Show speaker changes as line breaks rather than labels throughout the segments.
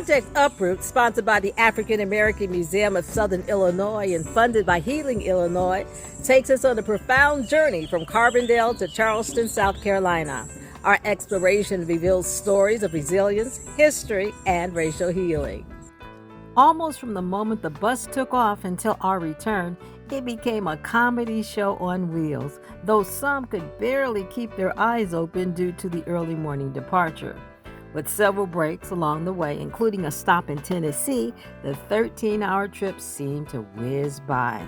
Project U.P.R.O.O.T, sponsored by the African American Museum of Southern Illinois and funded by Healing Illinois, takes us on a profound journey from Carbondale to Charleston, South Carolina. Our exploration reveals stories of resilience, history, and racial healing. Almost from the moment the bus took off until our return, it became a comedy show on wheels, though some could barely keep their eyes open due to the early morning departure. With several breaks along the way, including a stop in Tennessee, the 13-hour trip seemed to whiz by.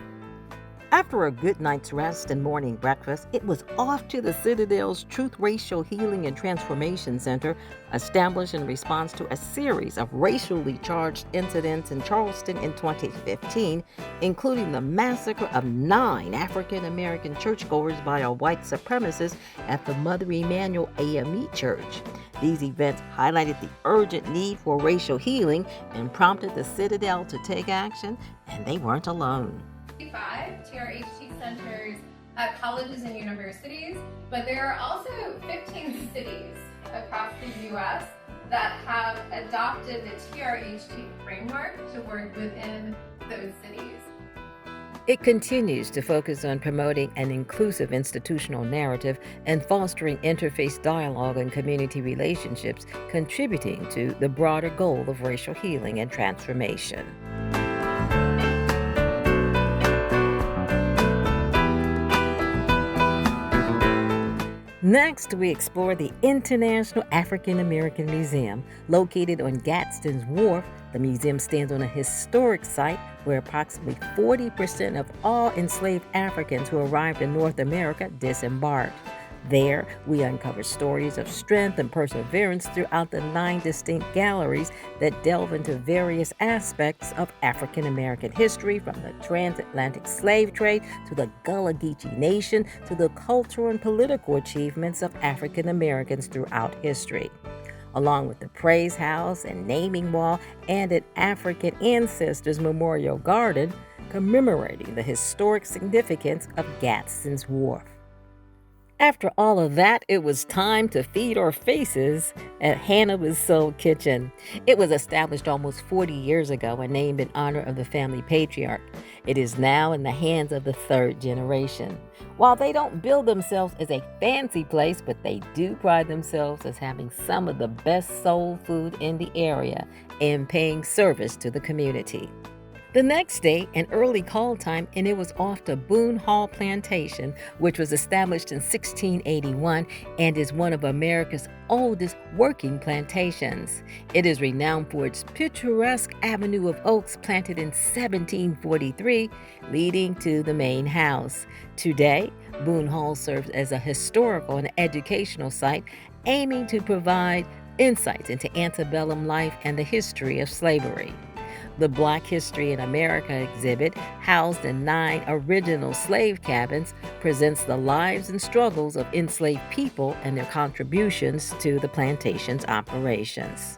After a good night's rest and morning breakfast, it was off to the Citadel's Truth Racial Healing and Transformation Center, established in response to a series of racially charged incidents in Charleston in 2015, including the massacre of 9 African American churchgoers by a white supremacist at the Mother Emanuel AME Church. These events highlighted the urgent need for racial healing and prompted the Citadel to take action, and they weren't alone.
5 TRHT centers at colleges and universities, but there are also 15 cities across the U.S. that have adopted the TRHT framework to work within those cities.
It continues to focus on promoting an inclusive institutional narrative and fostering interfaith dialogue and community relationships, contributing to the broader goal of racial healing and transformation. Next, we explore the International African American Museum. Located on Gadsden's Wharf, the museum stands on a historic site where approximately 40% of all enslaved Africans who arrived in North America disembarked. There, we uncover stories of strength and perseverance throughout the 9 distinct galleries that delve into various aspects of African American history, from the transatlantic slave trade to the Gullah Geechee Nation to the cultural and political achievements of African Americans throughout history. Along with the Praise House and Naming Wall and an African Ancestors Memorial Garden commemorating the historic significance of Gadsden's Wharf. After all of that, it was time to feed our faces at Hannah's Soul Kitchen. It was established almost 40 years ago and named in honor of the family patriarch. It is now in the hands of the 3rd generation. While they don't bill themselves as a fancy place, but they do pride themselves as having some of the best soul food in the area and paying service to the community. The next day, an early call time, and it was off to Boone Hall Plantation, which was established in 1681 and is one of America's oldest working plantations. It is renowned for its picturesque avenue of oaks planted in 1743, leading to the main house. Today, Boone Hall serves as a historical and educational site, aiming to provide insights into antebellum life and the history of slavery. The Black History in America exhibit, housed in 9 original slave cabins, presents the lives and struggles of enslaved people and their contributions to the plantation's operations.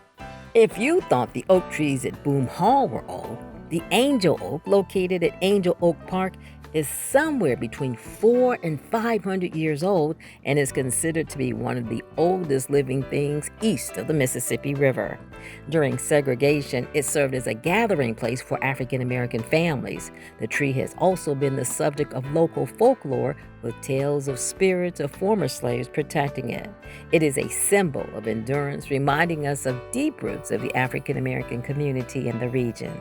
If you thought the oak trees at Boone Hall were old, the Angel Oak, located at Angel Oak Park, is somewhere between 400 and 500 years old and is considered to be one of the oldest living things east of the Mississippi River. During segregation, it served as a gathering place for African American families. The tree has also been the subject of local folklore, with tales of spirits of former slaves protecting it. It is a symbol of endurance, reminding us of deep roots of the African American community in the region.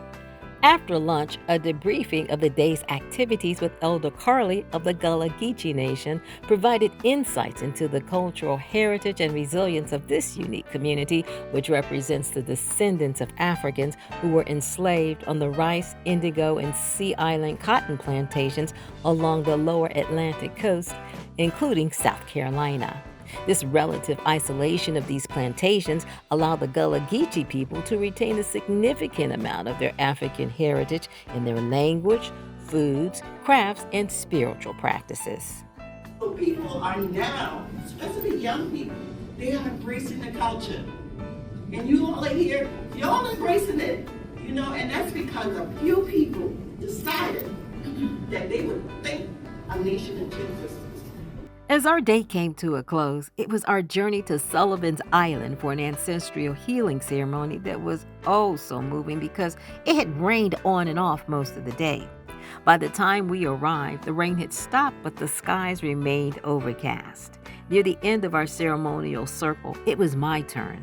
After lunch, a debriefing of the day's activities with Elder Carly of the Gullah Geechee Nation provided insights into the cultural heritage and resilience of this unique community, which represents the descendants of Africans who were enslaved on the rice, indigo, and Sea Island cotton plantations along the lower Atlantic coast, including South Carolina. This relative isolation of these plantations allowed the Gullah Geechee people to retain a significant amount of their African heritage in their language, foods, crafts, and spiritual practices.
So people are now, especially young people, they are embracing the culture. And you all are here, y'all embracing it, and that's because a few people decided that they would think a nation in two systems.
As our day came to a close, it was our journey to Sullivan's Island for an ancestral healing ceremony that was oh so moving because it had rained on and off most of the day. By the time we arrived, the rain had stopped, but the skies remained overcast. Near the end of our ceremonial circle, it was my turn.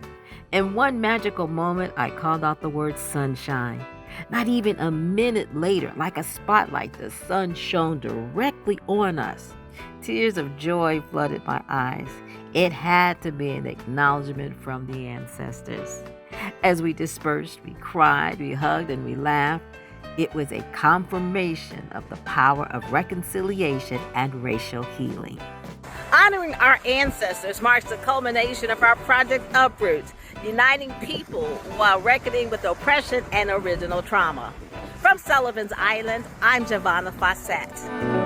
In one magical moment, I called out the word sunshine. Not even a minute later, like a spotlight, the sun shone directly on us. Tears of joy flooded my eyes. It had to be an acknowledgement from the ancestors. As we dispersed, we cried, we hugged, and we laughed. It was a confirmation of the power of reconciliation and racial healing. Honoring our ancestors marks the culmination of our Project U.P.R.O.O.T, uniting people while reckoning with oppression and original trauma. From Sullivan's Island, I'm Giovanna Fawcett.